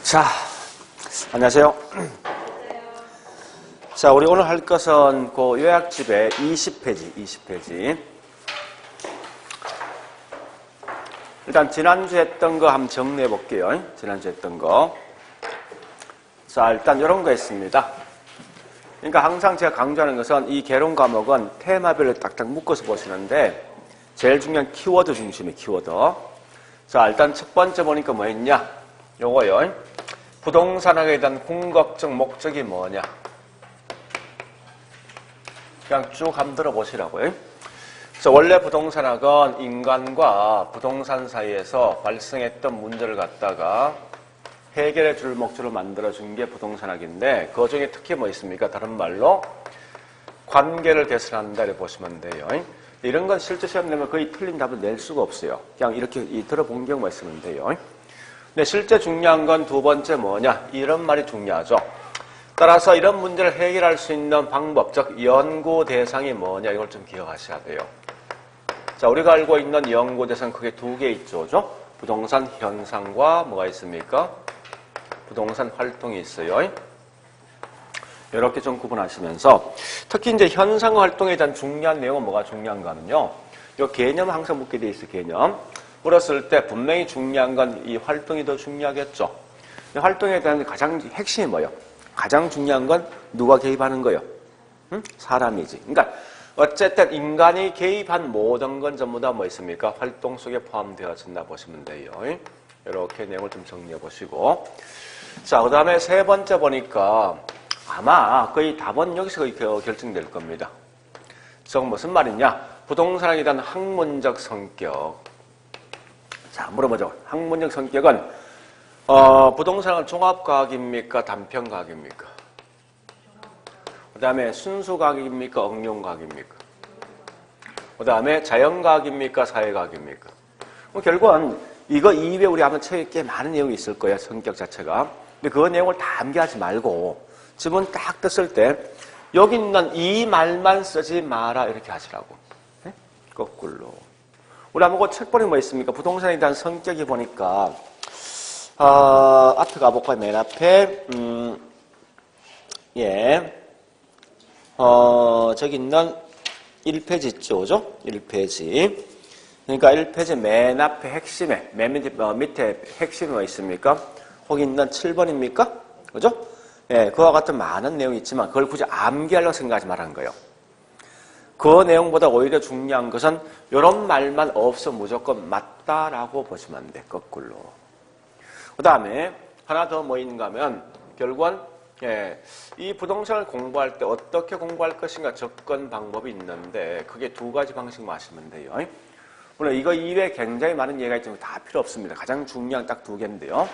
자, 안녕하세요. 자, 우리 오늘 할 것은 그 요약집의 20페이지. 일단 지난주에 했던 거 한번 정리해 볼게요. 지난주에 했던 거. 자, 일단 이런 거 있습니다. 그러니까 항상 제가 강조하는 것은 이 개론 과목은 테마별로 딱딱 묶어서 보시는데 제일 중요한 키워드 중심이에요. 키워드. 자, 일단 첫 번째 보니까 뭐 있냐? 요거요. 부동산학에 대한 궁극적 목적이 뭐냐? 그냥 쭉 한번 들어보시라고요. 그래서 원래 부동산학은 인간과 부동산 사이에서 발생했던 문제를 갖다가 해결해 줄 목적으로 만들어준 게 부동산학인데 그 중에 특히 뭐 있습니까? 다른 말로 관계를 개선한다 이렇게 보시면 돼요. 이런 건 실제 시험 내면 거의 틀린 답을 낼 수가 없어요. 그냥 이렇게 들어본 경우만 있으면 돼요. 근데 실제 중요한 건 두 번째 뭐냐? 이런 말이 중요하죠. 따라서 이런 문제를 해결할 수 있는 방법, 즉 연구 대상이 뭐냐? 이걸 좀 기억하셔야 돼요. 자, 우리가 알고 있는 연구 대상 크게 두 개 있죠. 그죠? 부동산 현상과 뭐가 있습니까? 부동산 활동이 있어요. 이렇게 좀 구분하시면서 특히 이제 현상 활동에 대한 중요한 내용은 뭐가 중요한가 하면요. 이 개념 항상 묻게 돼 있어요. 개념. 물었을 때 분명히 중요한 건 이 활동이 더 중요하겠죠. 활동에 대한 가장 핵심이 뭐예요? 가장 중요한 건 누가 개입하는 거예요? 사람이지. 그러니까 어쨌든 인간이 개입한 모든 건 전부 다 뭐 있습니까? 활동 속에 포함되어진다 보시면 돼요. 이렇게 내용을 좀 정리해 보시고. 자, 그 다음에 세 번째 보니까 아마 거의 답은 여기서 거의 결정될 겁니다. 즉 무슨 말이냐? 부동산에 대한 학문적 성격. 자, 물어보죠. 학문적 성격은 부동산은 종합과학입니까? 단편과학입니까? 그 다음에 순수과학입니까? 응용과학입니까? 그 다음에 자연과학입니까? 사회과학입니까? 결국은 이거 이외에 우리 아마 책에 꽤 많은 내용이 있을 거예요. 성격 자체가. 근데 그 내용을 다 암기하지 말고 지문 딱 떴을 때 여기 있는 이 말만 쓰지 마라 이렇게 하시라고. 네? 거꾸로. 우리 한번 그 책 보니 뭐 있습니까? 부동산에 대한 성격이 보니까 앞에 가볼까요? 맨 앞에 저기 있는 1페이지 있죠, 그죠? 1페이지. 그러니까 1페이지 맨 앞에 핵심에 맨 밑에 핵심이 뭐 있습니까? 거기 있는 7번입니까? 그죠? 예, 그와 같은 많은 내용이 있지만 그걸 굳이 암기하려고 생각하지 말라는 거예요. 그 내용보다 오히려 중요한 것은 이런 말만 없어 무조건 맞다라고 보시면 안 돼. 거꾸로. 그 다음에 하나 더 뭐 있는가 하면 결국은 이 부동산을 공부할 때 어떻게 공부할 것인가 접근 방법이 있는데 그게 두 가지 방식만 하시면 돼요. 물론 이거 이외에 굉장히 많은 얘기가 있지만 다 필요 없습니다. 가장 중요한 딱 두 개인데요.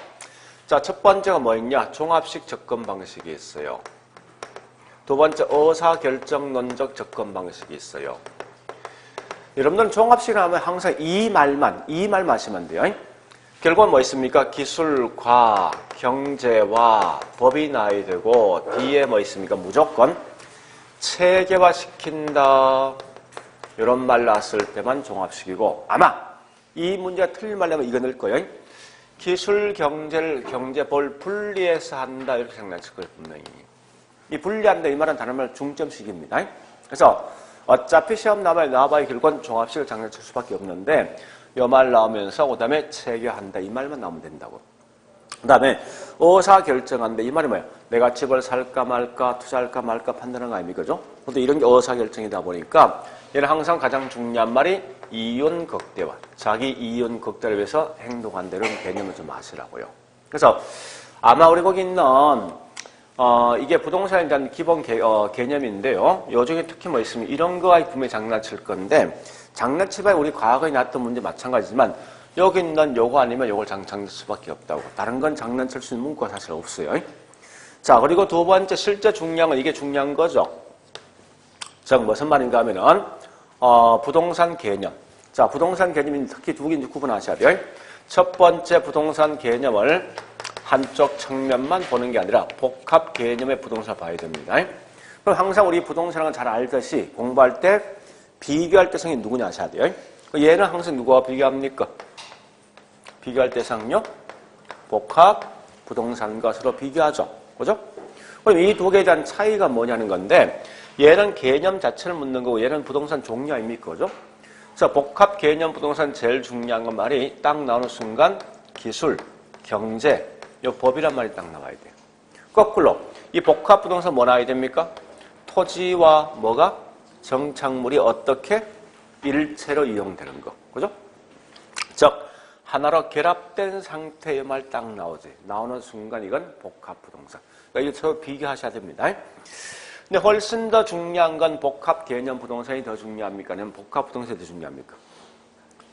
자, 첫 번째가 뭐 있냐? 종합식 접근 방식이 있어요. 두 번째, 의사결정론적 접근 방식이 있어요. 여러분들은 종합식을 하면 항상 이 말만 하시면 돼요. 결국은 뭐 있습니까? 기술과 경제와 법이 나와야 되고, 뒤에 뭐 있습니까? 무조건 체계화시킨다. 이런 말 나왔을 때만 종합식이고, 아마 이 문제가 틀린 말이라면 이거 넣을 거예요. 기술, 경제를 분리해서 한다. 이렇게 생각하실 거예요, 분명히. 이 분리한다 이 말은 다른 말 중점식입니다. 그래서 어차피 시험 나와봐야 결국은 종합식을 장난칠 수밖에 없는데 이 말 나오면서 그 다음에 체계한다 이 말만 나오면 된다고. 그 다음에 의사결정한다 이 말이 뭐예요? 내가 집을 살까 말까 투자할까 말까 판단하는 거 아닙니까? 그죠? 근데 이런 게 의사결정이다 보니까 얘는 항상 가장 중요한 말이 이윤극대화. 자기 이윤극대를 위해서 행동한다 이런 개념을 좀 아시라고요. 그래서 아마 우리 거기 있는 이게 부동산에 대한 기본 개념인데요. 요 중에 특히 뭐 있으면 이런 거와 분명히 장난칠 건데 장난치봐야 우리 과거에 나왔던 문제 마찬가지지만 여기 있는 요거 아니면 요걸 장난칠 수밖에 없다고. 다른 건 장난칠 수 있는 문구가 사실 없어요. 자, 그리고 두 번째 실제 중요한 건 이게 중요한 거죠. 즉 무슨 말인가 하면은 부동산 개념. 자, 부동산 개념이 특히 두 개 구분하셔야 돼요. 첫 번째 부동산 개념을 한쪽 측면만 보는 게 아니라 복합 개념의 부동산을 봐야 됩니다. 그럼 항상 우리 부동산은 잘 알듯이 공부할 때 비교할 대상이 누구냐 하셔야 돼요. 얘는 항상 누구와 비교합니까? 비교할 대상요? 복합 부동산과 서로 비교하죠. 그죠? 그럼 이 두 개에 대한 차이가 뭐냐는 건데 얘는 개념 자체를 묻는 거고 얘는 부동산 종류 아닙니까? 그죠? 그래서 복합 개념 부동산 제일 중요한 건 말이 딱 나오는 순간 기술, 경제, 이 법이란 말이 딱 나와야 돼요. 거꾸로 이 복합 부동산 뭐 나와야 됩니까? 토지와 뭐가? 정착물이 어떻게 일체로 이용되는 거. 그죠? 즉 하나로 결합된 상태의 말 딱 나오지. 나오는 순간 이건 복합 부동산. 그러니까 이거 서로 비교하셔야 됩니다. 근데 훨씬 더 중요한 건 복합 개념 부동산이 더 중요합니까? 아니면 복합 부동산이 더 중요합니까?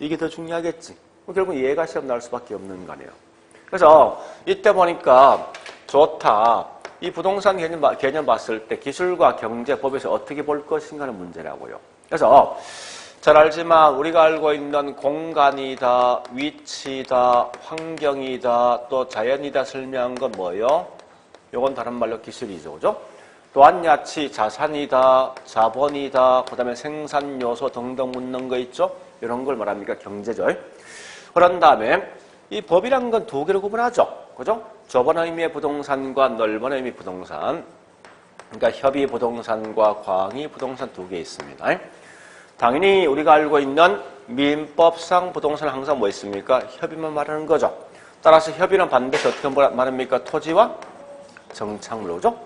이게 더 중요하겠지. 결국 얘가 시험 나올 수밖에 없는 거네요. 그래서 이때 보니까 좋다. 이 부동산 개념 봤을 때 기술과 경제 법에서 어떻게 볼 것인가 하는 문제라고요. 그래서 잘 알지만 우리가 알고 있는 공간이다, 위치다, 환경이다, 또 자연이다 설명한 건 뭐예요? 요건 다른 말로 기술이죠. 그죠? 또한 야치, 자산이다, 자본이다, 그 다음에 생산 요소 등등 묻는 거 있죠? 이런 걸 말합니까? 경제죠. 그런 다음에 이 법이란 건 두 개로 구분하죠. 그죠? 좁은 의미의 부동산과 넓은 의미의 부동산. 그러니까 협의 부동산과 광의 부동산 두 개 있습니다. 당연히 우리가 알고 있는 민법상 부동산은 항상 뭐 있습니까? 협의만 말하는 거죠. 따라서 협의는 반드시 어떻게 말합니까? 토지와 정착물, 그죠?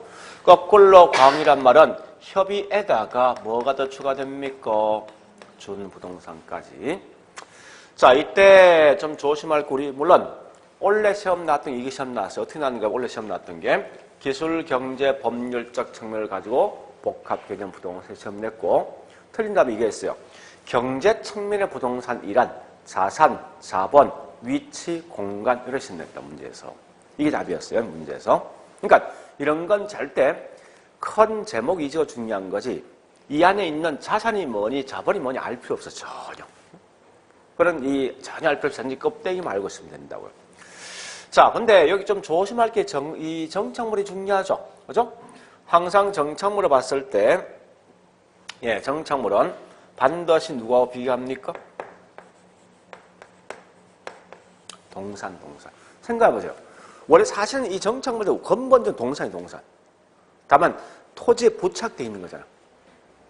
거꾸로 광이란 말은 협의에다가 뭐가 더 추가됩니까? 준부동산까지. 자, 이때 좀 조심할 거 우리 물론 원래 시험 나왔던 게 이게 시험 나왔어요. 어떻게 나왔는가? 원래 시험 나왔던 게 기술, 경제, 법률적 측면을 가지고 복합 개념 부동산 시험 냈고 틀린 답이 이게 있어요. 경제 측면의 부동산이란 자산, 자본, 위치, 공간 이렇게 냈다 문제에서. 이게 답이었어요. 문제에서. 그러니까 이런 건 절대 큰 제목 위주가 중요한 거지 이 안에 있는 자산이 뭐니 자본이 뭐니 알 필요 없어. 전혀. 그런 전혀 알 필요 없어. 껍데기만 알고 있으면 된다고요. 자, 근데 여기 좀 조심할 게 이 정착물이 중요하죠. 그죠? 항상 정착물을 봤을 때 예, 정착물은 반드시 누구하고 비교합니까? 동산. 생각해보세요. 원래 사실은 이 정착물도 근본적인 동산이 동산. 다만 토지에 부착되어 있는 거잖아.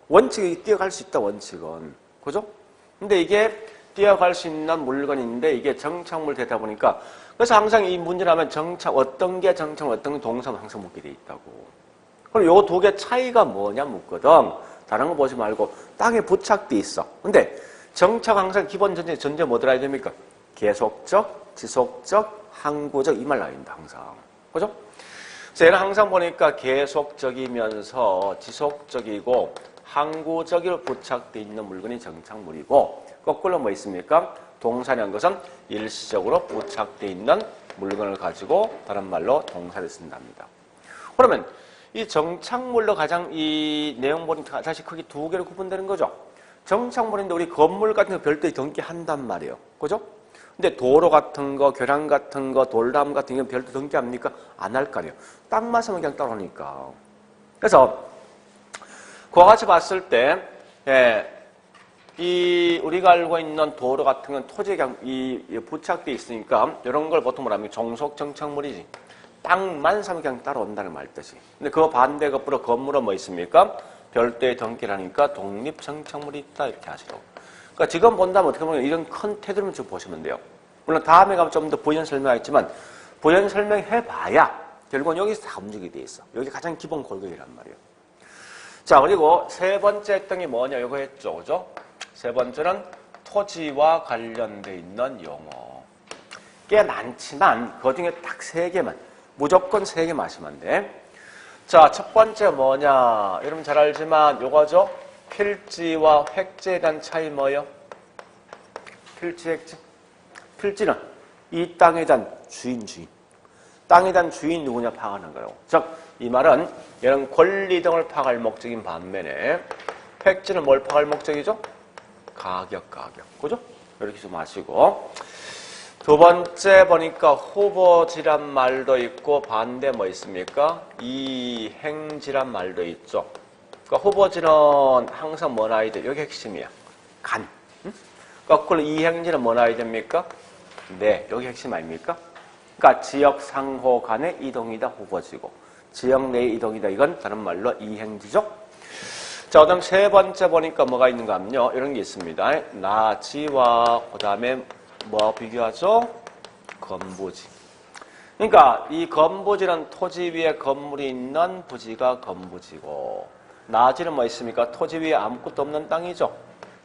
원칙이 뛰어갈 수 있다, 원칙은. 그죠? 근데 이게 뛰어갈 수 있는 물건인데 이게 정착물 되다 보니까 그래서 항상 이 문제를 하면 어떤 게 정착물, 어떤 게 동산을 항상 묻게 돼 있다고. 그럼 요 두 개 차이가 뭐냐 묻거든. 다른 거 보지 말고 땅에 부착돼 있어. 근데 정착 항상 기본 전제 뭐 들어야 됩니까? 계속적, 지속적, 항구적 이 말 나온다 항상. 그죠? 그래서 얘는 항상 보니까 계속적이면서 지속적이고 항구적으로 부착돼 있는 물건이 정착물이고 거꾸로 뭐 있습니까? 동산이라는 것은 일시적으로 부착돼 있는 물건을 가지고 다른 말로 동사를 쓴답니다. 그러면 이 정착물로 가장 이 내용 보니까 다시 크게 두 개로 구분되는 거죠. 정착물인데 우리 건물 같은 거 별도의 등기한단 말이에요. 그죠? 근데 도로 같은 거, 교량 같은 거, 돌담 같은 건 별도 등기합니까? 안 할 거 아니에요. 땅만 사면 그냥 따로 하니까. 그래서 그와 같이 봤을 때 예, 이 우리가 알고 있는 도로 같은 건 토지에 그냥 부착돼 있으니까 이런 걸 보통 뭐라면 종속 정착물이지. 땅만 사면 그냥 따라온다는 말 뜻이. 근데 그 반대 거꾸로 건물은 뭐 있습니까? 별도의 등기라니까 독립 정착물이 있다 이렇게 하시라고. 그러니까 지금 본다면 어떻게 보면 이런 큰 테두리만 좀 보시면 돼요. 물론 다음에 가면 좀 더 부연 설명하겠지만 부연 설명해봐야 결국은 여기서 다 움직이게 돼 있어. 여기 가장 기본 골격이란 말이에요. 자, 그리고 세 번째 했던 게 뭐냐 이거 했죠, 그죠? 세 번째는 토지와 관련돼 있는 용어. 꽤 많지만 그 중에 딱 세 개만. 무조건 세 개 마시면 돼. 자, 첫 번째 뭐냐. 여러분 잘 알지만 요거죠. 필지와 획지에 대한 차이 뭐예요? 필지, 획지. 필지는 이 땅에 대한 주인. 땅에 대한 주인 누구냐 파악하는 거예요. 즉, 이 말은 이런 권리 등을 파악할 목적인 반면에 획지는 뭘 파악할 목적이죠? 가격. 그죠? 이렇게 좀 아시고. 두 번째 보니까 후보지란 말도 있고 반대 뭐 있습니까? 이행지란 말도 있죠. 그러니까 후보지는 항상 뭐 나와야 돼? 여기 핵심이야. 간. 응? 거꾸로 이행지는 뭐 나와야 됩니까? 네, 여기 핵심 아닙니까? 그러니까 지역 상호 간의 이동이다 후보지고 지역 내의 이동이다. 이건 다른 말로 이행지죠. 자, 그다음 세 번째 보니까 뭐가 있는가 하면요. 이런 게 있습니다. 나지와 그다음에 뭐 비교하죠? 건부지. 그러니까 이 건부지는 토지 위에 건물이 있는 부지가 건부지고 나지는 뭐 있습니까? 토지 위에 아무것도 없는 땅이죠.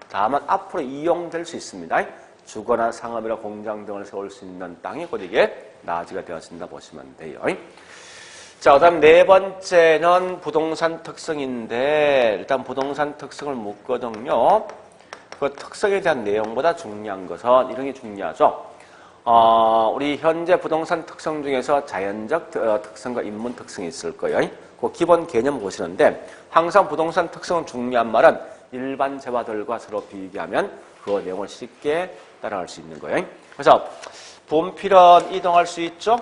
다만 앞으로 이용될 수 있습니다. 주거나 상업이나 공장 등을 세울 수 있는 땅이 곧 이게 나지가 되어진다 보시면 돼요. 자, 그다음 네 번째는 부동산 특성인데 일단 부동산 특성을 묻거든요. 그 특성에 대한 내용보다 중요한 것은 이런 게 중요하죠. 우리 현재 부동산 특성 중에서 자연적 특성과 인문 특성이 있을 거예요. 그 기본 개념 보시는데 항상 부동산 특성은 중요한 말은 일반 재화들과 서로 비교하면 그 내용을 쉽게 따라갈 수 있는 거예요. 그래서 분필은 이동할 수 있죠.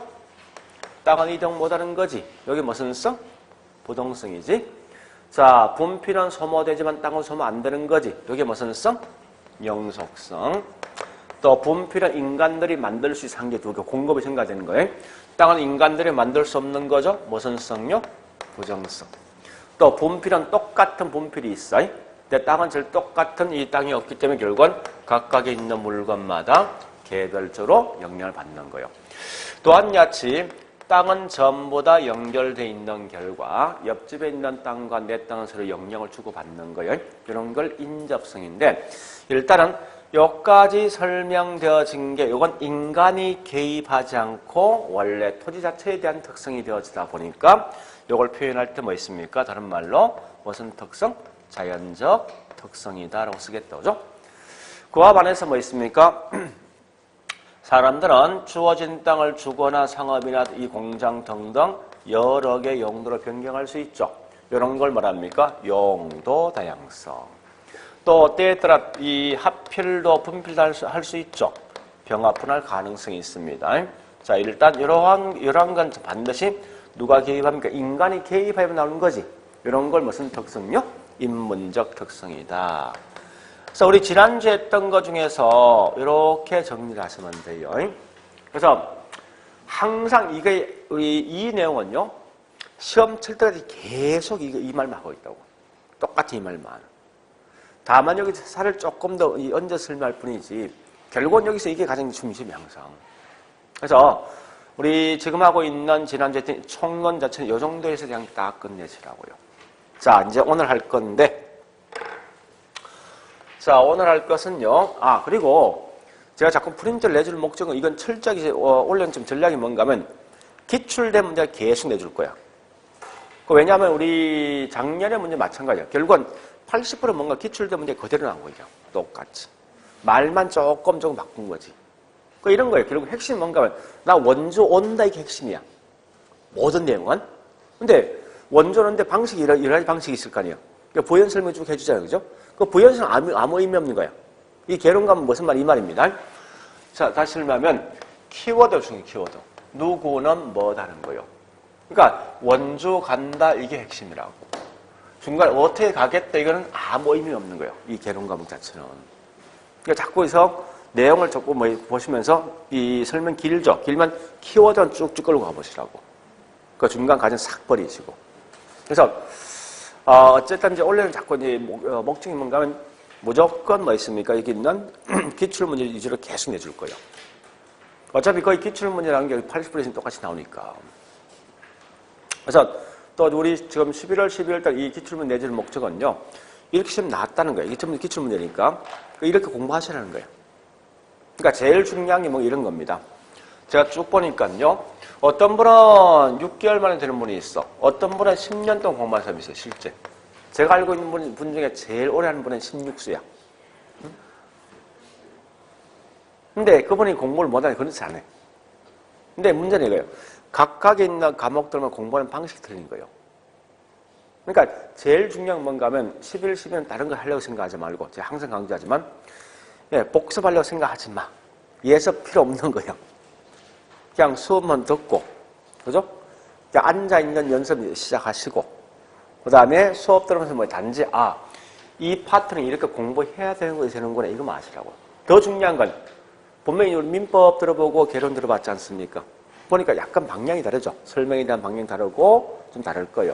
땅은 이동 못하는 거지. 여기 무슨 성? 부동성이지. 자, 분필은 소모되지만 땅은 소모 안 되는 거지. 여기 무슨 성? 영속성. 또 분필은 인간들이 만들 수 있는 게 두 개, 공급이 증가되는 거예요. 땅은 인간들이 만들 수 없는 거죠. 무슨 성요? 부정성. 또 분필은 똑같은 분필이 있어요. 근데 땅은 늘 똑같은 이 땅이 없기 때문에 결국은 각각에 있는 물건마다 개별적으로 영향을 받는 거예요. 또한 야치 땅은 전부 다 연결되어 있는 결과 옆집에 있는 땅과 내 땅은 서로 영향을 주고받는 거예요. 이런 걸 인접성인데 일단은 여기까지 설명되어진 게 이건 인간이 개입하지 않고 원래 토지 자체에 대한 특성이 되어지다 보니까 이걸 표현할 때 뭐 있습니까? 다른 말로 무슨 특성? 자연적 특성이다라고 쓰겠다. 그죠? 그와 반해서 뭐 있습니까? 사람들은 주어진 땅을 주거나 상업이나 이 공장 등등 여러 개 용도로 변경할 수 있죠. 이런 걸 말합니까? 용도 다양성. 또 때에 따라 이 합필도 분필도 할 수 있죠. 병합분할 가능성이 있습니다. 자, 일단 이러한 건 반드시 누가 개입합니까? 인간이 개입하면 나오는 거지. 이런 걸 무슨 특성요? 인문적 특성이다. 그래서 우리 지난주에 했던 것 중에서 이렇게 정리를 하시면 돼요. 그래서 항상 이 내용은요, 시험 칠 때까지 계속 이 말만 하고 있다고. 똑같이 이 말만. 다만 여기 살을 조금 더 얹어 설명할 뿐이지, 결국은 여기서 이게 가장 중심이 항상. 그래서 우리 지금 하고 있는 지난주에 했던 총론 자체는 이 정도에서 그냥 딱 끝내시라고요. 자, 이제 오늘 할 건데, 자, 오늘 할 것은요. 그리고 제가 자꾸 프린트를 내줄 목적은 이건 철저하게 올려놓은 전략이 뭔가 하면 기출된 문제가 계속 내줄 거야. 왜냐하면 우리 작년의 문제 마찬가지야. 결국은 80% 뭔가 기출된 문제 그대로 나온 거예요. 똑같이. 말만 조금 바꾼 거지. 이런 거예요. 결국 핵심 뭔가 하면 나 원조 온다 이게 핵심이야. 모든 내용은. 근데 원조는데 방식이 여러 가지 방식이 있을 거 아니에요. 그러니까 부연 설명 쭉 해주잖아요. 그죠? 그 부연설은 아무 의미 없는 거야. 이 개론감은 무슨 말? 이 말입니다. 자, 다시 설명하면 키워드 중에 키워드. 누구는 뭐다는 거예요. 그러니까 원주 간다 이게 핵심이라고. 중간에 어떻게 가겠다 이거는 아무 의미 없는 거예요. 이 개론감 자체는. 그러니까 자꾸 해서 내용을 자꾸 보시면서 이 설명 길죠. 길면 키워드는 쭉쭉 끌고 가보시라고. 그 중간 과정 싹 버리시고. 그래서 어쨌든 이제 원래는 자꾸 이제 목적이 뭔가 하면 무조건 뭐 있습니까? 여기 있는 기출문제 위주로 계속 내줄 거예요. 어차피 거의 기출문제라는 게 80%는 똑같이 나오니까. 그래서 또 우리 지금 11월, 12월 달 이 기출문제 내줄 목적은요. 이렇게 시험 나왔다는 거예요. 이게 전부 기출문제니까. 이렇게 공부하시라는 거예요. 그러니까 제일 중요한 게 뭐 이런 겁니다. 제가 쭉 보니까요. 어떤 분은 6개월 만에 되는 분이 있어. 어떤 분은 10년 동안 공부한 사람이 있어요. 실제. 제가 알고 있는 분 중에 제일 오래 하는 분은 16수야. 근데 그분이 공부를 못하니 그렇지 않아요. 근데 문제는 이거예요. 각각에 있는 과목들만 공부하는 방식이 틀린 거예요. 그러니까 제일 중요한 건 뭔가 하면 11, 12는 다른 거 하려고 생각하지 말고 제가 항상 강조하지만 복습하려고 생각하지 마. 예습 필요 없는 거예요. 그냥 수업만 듣고, 그죠? 그냥 앉아있는 연습 시작하시고, 그 다음에 수업 들으면서 단지, 이 파트는 이렇게 공부해야 되는구나, 이거 아시라고. 더 중요한 건, 분명히 우리 민법 들어보고 개론 들어봤지 않습니까? 보니까 약간 방향이 다르죠. 설명에 대한 방향이 다르고 좀 다를 거예요.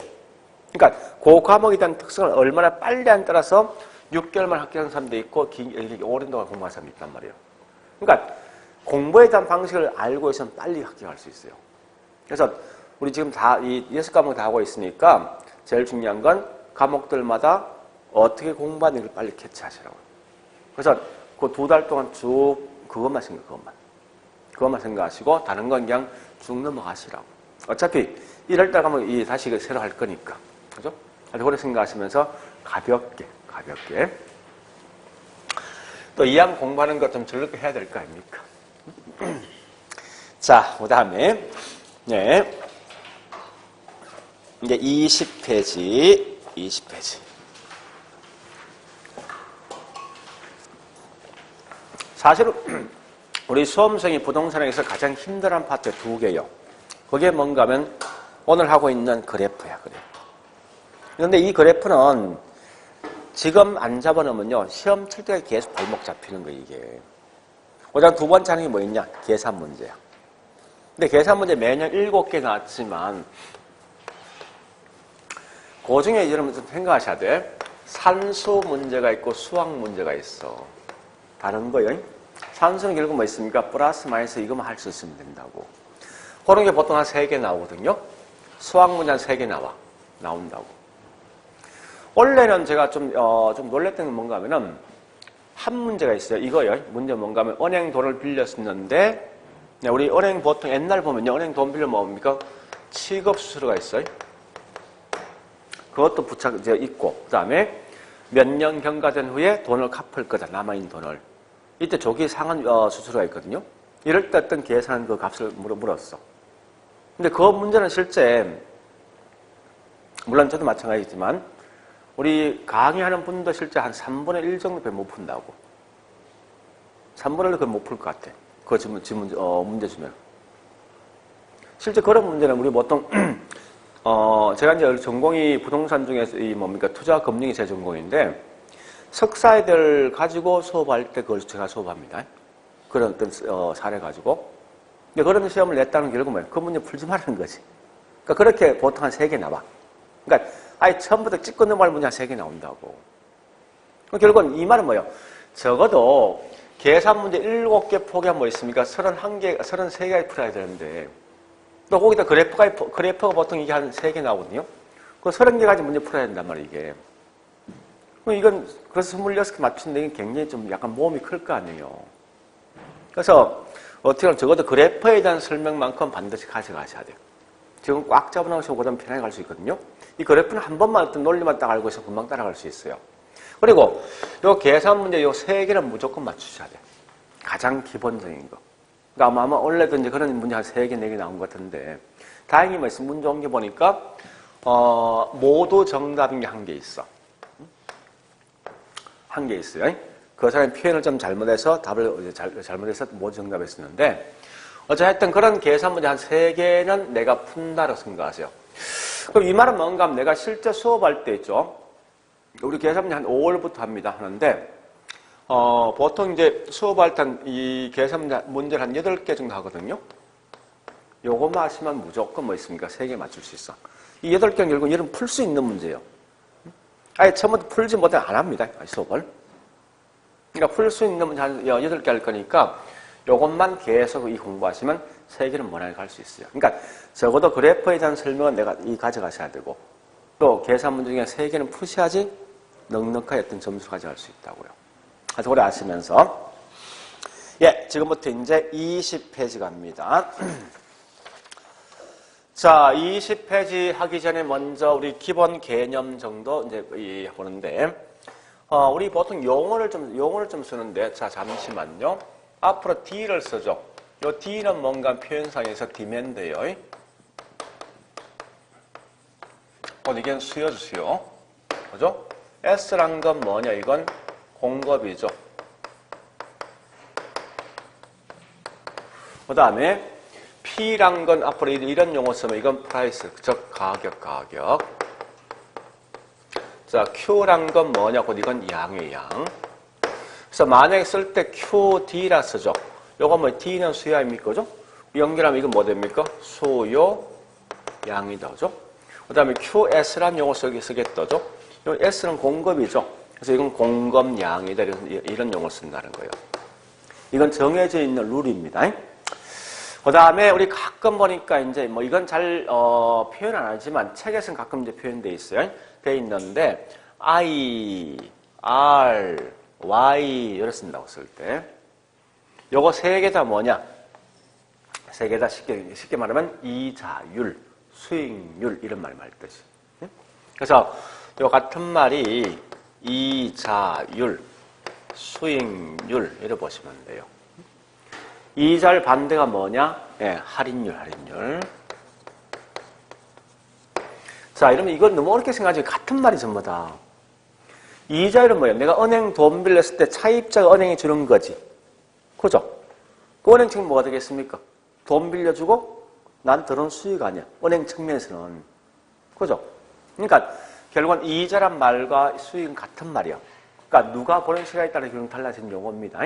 그러니까 그 과목에 대한 특성을 얼마나 빨리 안 따라서 6개월만 합격한 사람도 있고 오랜 동안 공부한 사람이 있단 말이에요. 그러니까 공부에 대한 방식을 알고 있으면 빨리 합격할 수 있어요. 그래서 우리 지금 다 이 6과목 다 하고 있으니까 제일 중요한 건 과목들마다 어떻게 공부하는지를 빨리 캐치하시라고요. 그래서 그 2달 동안 쭉 그것만 생각하시고 다른 건 그냥 쭉 넘어가시라고. 어차피 1월달 가면 다시 새로 할 거니까. 그죠? 아주 오래 생각하시면서 가볍게. 또 이왕 공부하는 것 좀 즐겁게 해야 될 거 아닙니까? 자, 그 다음에, 네. 이제 20페이지. 사실은 우리 수험생이 부동산에서 가장 힘들어하는 파트 2개요. 그게 뭔가 하면 오늘 하고 있는 그래프야, 그래프. 그런데 이 그래프는 지금 안 잡아놓으면요, 시험 칠 때 계속 발목 잡히는 거예요, 이게. 그다음 2번째 하는 게 뭐 있냐? 계산 문제야. 근데 계산 문제 매년 7개 나왔지만, 그 중에 여러분 좀 생각하셔야 돼. 산수 문제가 있고 수학 문제가 있어. 다른 거예요. 산수는 결국 뭐 있습니까? 플러스 마이너스 이것만 할 수 있으면 된다고. 그런 게 보통 한 3개 나오거든요. 수학 문제 한 3개 나온다고. 원래는 제가 좀 놀랬던 건 뭔가 하면은, 한 문제가 있어요. 이거요. 문제 뭔가 하면, 은행 돈을 빌렸었는데, 우리 은행 보통 옛날 보면요. 은행 돈 빌려 뭡니까? 취급수수료가 있어요. 그것도 이제 있고, 그 다음에 몇 년 경과된 후에 돈을 갚을 거다. 남아있는 돈을. 이때 조기 상환 수수료가 있거든요. 이럴 때 어떤 계산 그 값을 물었어. 근데 그 문제는 실제, 물론 저도 마찬가지지만, 우리 강의하는 분도 실제 한 3분의 1 정도 못 푼다고. 3분의 1도 못 풀 것 같아. 그 문제 주면. 실제 그런 문제는 우리 보통, 제가 이제 전공이 부동산 중에서 투자 금융이 제 전공인데, 석사 애들 가지고 수업할 때 그걸 제가 수업합니다. 그런 어떤 사례 가지고. 근데 그런 시험을 냈다는 게 결국 뭐예요? 그 문제 풀지 말라는 거지. 그러니까 그렇게 보통 한 3개 나와. 그러니까 아예 처음부터 찍고 넘어갈 문제 한 3개 나온다고. 결국은 이 말은 뭐예요? 적어도 계산 문제 7개 포기하면 뭐 있습니까? 33개 풀어야 되는데, 또 거기다 그래프가 보통 이게 한 3개 나오거든요? 그 30개까지 문제 풀어야 된단 말이에요, 이게. 이건, 그래서 26개 맞춘데 굉장히 좀 약간 모험이 클 거 아니에요. 그래서, 어떻게 보면 적어도 그래프에 대한 설명만큼 반드시 가져가셔야 돼요. 지금 꽉 잡아놓으시고 그다음 편하게 갈 수 있거든요. 이 그래프는 한 번만 어떤 논리만 딱 알고 있으면 금방 따라갈 수 있어요. 그리고 요 계산 문제 요 3개는 무조건 맞추셔야 돼요. 가장 기본적인 거. 그러니까 아마 원래도 이제 그런 문제 한 3개, 4개 나온 것 같은데, 다행히 뭐 있으면 문제 옮겨 보니까, 모두 정답인 게 한 개 있어. 한 개 있어요. 그 사람이 표현을 좀 잘못해서 답을 잘못해서 모두 정답을 쓰는데, 어쨌든 그런 계산 문제 한 3개는 내가 푼다고 생각하세요. 그럼 이 말은 뭔가 하면 내가 실제 수업할 때 있죠. 우리 계산 문제 한 5월부터 합니다. 하는데, 보통 이제 수업할 때 이 계산 문제를 한 8개 정도 하거든요. 요거만 하시면 무조건 뭐 있습니까? 3개 맞출 수 있어. 이 8개는 결국 여러분 풀 수 있는 문제예요. 아예 처음부터 풀지 못해 안 합니다. 수업을. 그러니까 풀 수 있는 문제 한 8개 할 거니까 요것만 계속 이 공부하시면 3개는 무난하게 갈 수 있어요. 그러니까 적어도 그래프에 대한 설명은 내가 가져가셔야 되고, 또 계산 문제 중에 3개는 푸셔야지 넉넉하게 어떤 점수 가져갈 수 있다고요. 아주 오래 아시면서. 예, 지금부터 이제 20페이지 갑니다. 자, 20페이지 하기 전에 먼저 우리 기본 개념 정도 이제 보는데, 우리 보통 용어를 좀 쓰는데, 자, 잠시만요. 앞으로 D를 쓰죠. 요 D는 뭔가 표현상에서 demand예요. 이게 수요죠, 수요. 그죠? S란 건 뭐냐? 이건 공급이죠. 그 다음에 P란 건 앞으로 이런 용어 쓰면 이건 프라이스, 즉 가격. 자, Q란 건 뭐냐고 이건 양의 양. 그래서 만약에 쓸 때 QD라 쓰죠. 요거 뭐 D는 수요 아닙니까? 그죠? 연결하면 이건 뭐 됩니까? 수요, 양이다. 그죠? 그 다음에 QS라는 용어 쓰겠다죠? 이 S는 공급이죠. 그래서 이건 공급량이다. 이런 용어를 쓴다는 거예요. 이건 정해져 있는 룰입니다. 그 다음에 우리 가끔 보니까 이제 뭐 이건 잘 표현 안 하지만 책에서는 가끔 이제 표현되어 있어요. 돼 있는데 I, R, Y 이렇게 쓴다고 쓸 때 요거 세 개 다 뭐냐? 세 개 다 쉽게 말하면 이자율, 수익률 이런 말을 할 뜻이. 그래서 요 같은 말이 이자율, 수익률 이렇게 보시면 돼요. 이자율 반대가 뭐냐? 네, 할인율. 자, 이러면 이건 너무 어렵게 생각하지 같은 말이 전부 다. 이자율은 뭐예요? 내가 은행 돈 빌렸을 때 차입자가 은행에 주는 거지. 그죠? 그 은행 측은 뭐가 되겠습니까? 돈 빌려주고 난 들어온 수익 아니야. 은행 측면에서는. 그죠? 그러니까 결국은 이자란 말과 수익은 같은 말이야. 그러니까 누가 보는 시각에 따라 결국 달라진 용어입니다.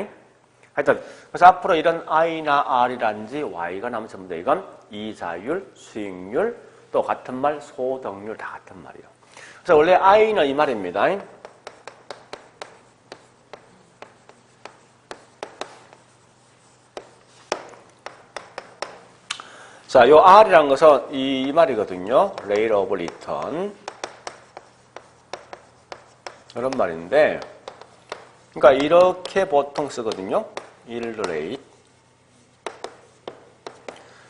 하여튼 그래서 앞으로 이런 I나 R이란지 Y가 나면 전부 다 이건 이자율, 수익률, 또 같은 말 소득률 다 같은 말이에요. 그래서 원래 I는 이 말입니다. 자, 요 R이라는 것은 이 말이거든요. Rate of Return. 그런 말인데, 그러니까 이렇게 보통 쓰거든요. yield rate.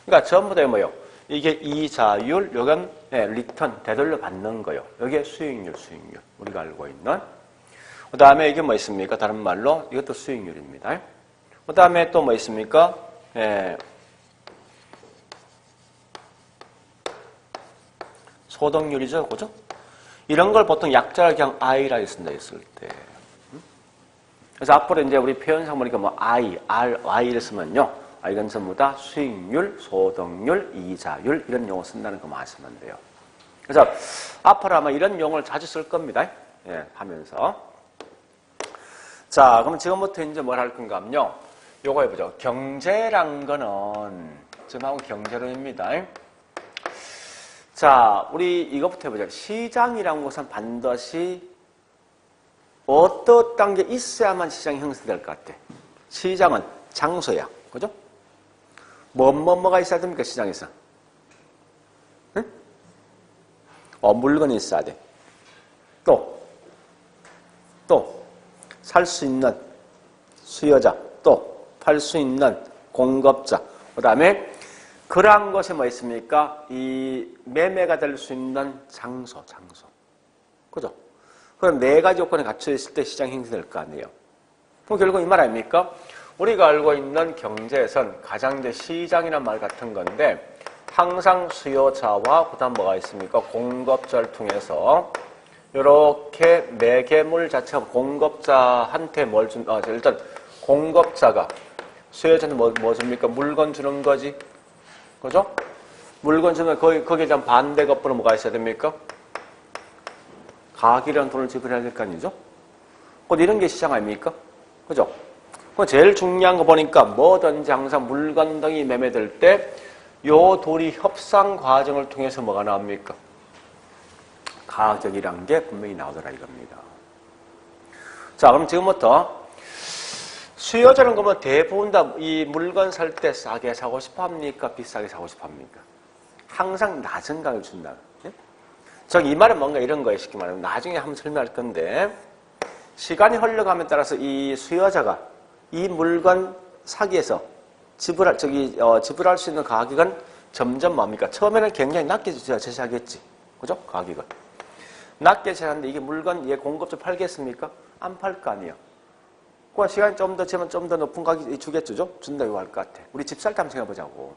그러니까 전부 다 뭐예요? 이게 이자율, 요건 리턴, 되돌려 받는 거예요. 여기에 수익률. 우리가 알고 있는. 그 다음에 이게 뭐 있습니까? 다른 말로 이것도 수익률입니다. 그 다음에 또 뭐 있습니까? 소득률이죠, 그죠? 이런 걸 보통 약자를 그냥 I라 쓴다 했을 때. 그래서 앞으로 이제 우리 표현상 보니까 뭐 I, R, Y를 쓰면요. 이건 전부 다 수익률, 소득률, 이자율 이런 용어 쓴다는 거 아시면 돼요. 그래서 앞으로 아마 이런 용어를 자주 쓸 겁니다. 예, 하면서. 자, 그럼 지금부터 이제 뭘 할 건가 하면요. 요거 해보죠. 경제란 거는 지금 하고 경제론입니다. 자, 우리 이것부터 해보자. 시장이라는 것은 반드시 어떤 게 있어야만 시장이 형성될 것 같아. 시장은 장소야. 그죠? 뭐가 있어야 됩니까? 시장에서. 응? 물건이 있어야 돼. 또, 살 수 있는 수요자, 또, 팔 수 있는 공급자. 그 다음에 그러한 것이 뭐 있습니까? 이 매매가 될 수 있는 장소. 그죠? 그럼 네 가지 요건이 갖춰 있을 때 시장이 형성될 거 아니에요. 그럼 결국 이 말 아닙니까? 우리가 알고 있는 경제에선 가장 이제 시장이란 말 같은 건데 항상 수요자와 그다음 뭐가 있습니까? 공급자를 통해서 이렇게 매개물 자체가 공급자한테 뭘 준? 일단 공급자가 수요자한테 뭐 줍니까? 물건 주는 거지. 그죠? 물건 주면 거기에 대한 반대 겉으로 뭐가 있어야 됩니까? 가격이라는 돈을 지불해야 될 거 아니죠? 곧 이런 게 시장 아닙니까? 그죠? 제일 중요한 거 보니까 뭐든지 항상 물건 등이 매매될 때 요 둘이 협상 과정을 통해서 뭐가 나옵니까? 가격이란 게 분명히 나오더라 이겁니다. 자, 그럼 지금부터 수요자는 그러면 대부분 다 이 물건 살 때 싸게 사고 싶어 합니까? 비싸게 사고 싶어 합니까? 항상 낮은 가격을 준다. 이 말은 뭔가 이런 거예요. 쉽게 말하면 나중에 한번 설명할 건데 시간이 흘러감에 따라서 이 수요자가 이 물건 사기에서 지불할 수 있는 가격은 점점 뭡니까? 처음에는 굉장히 낮게 제시하겠지. 그죠? 가격은. 낮게 제시하는데 이게 물건 얘 공급자 팔겠습니까? 안 팔 거 아니에요. 그 시간이 좀 더 지면 좀 더 높은 가격이 주겠죠? 준다고 할 것 같아. 우리 집 살 때 한번 생각해보자고.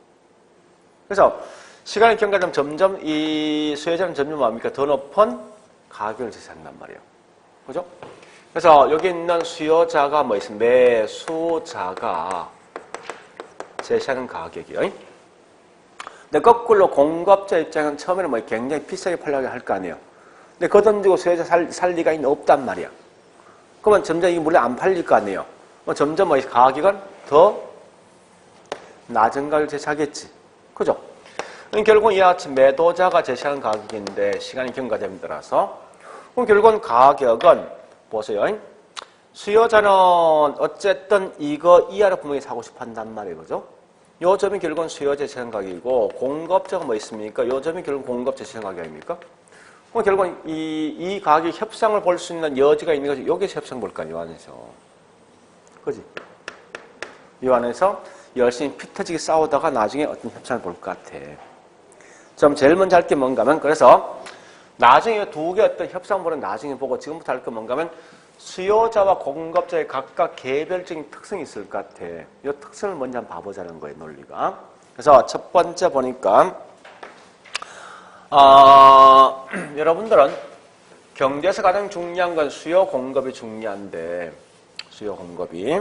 그래서 시간이 경과되면 점점 이 수요자는 점점 뭡니까? 더 높은 가격을 제시한단 말이에요. 그죠? 그래서 여기 있는 수요자가 뭐 있습니까? 매수자가 제시하는 가격이요. 근데 거꾸로 공급자 입장은 처음에는 뭐 굉장히 비싸게 팔려고 할 거 아니에요. 근데 그거 던지고 수요자 살 리가 없단 말이야. 그러면 점점 이 물론 안 팔릴 거 아니에요. 점점 뭐 가격은 더 낮은 가격을 제시하겠지. 그죠? 결국은 이와 같이 매도자가 제시한 가격인데 시간이 경과됨에 따라서 그럼 결국은 가격은 보세요. 수요자는 어쨌든 이거 이하로 분명히 사고 싶어 한단 말이에요. 그죠? 요 점이 결국은 수요자 제시한 가격이고 공급자가 뭐 있습니까? 요 점이 결국 공급 제시한 가격 아닙니까? 그럼 결국은 이 가격 협상을 볼 수 있는 여지가 있는 거죠. 여기서 협상 볼까요? 요 안에서. 그지? 요 안에서 열심히 피 터지게 싸우다가 나중에 어떤 협상을 볼 것 같아. 좀 제일 먼저 할 게 뭔가 하면 그래서 나중에 두 개 어떤 협상보는 나중에 보고 지금부터 할 게 뭔가 하면 수요자와 공급자의 각각 개별적인 특성이 있을 것 같아. 이 특성을 먼저 한번 봐보자는 거예요, 논리가. 그래서 첫 번째 보니까 여러분들은 경제에서 가장 중요한 건 수요 공급이 중요한데 수요 공급이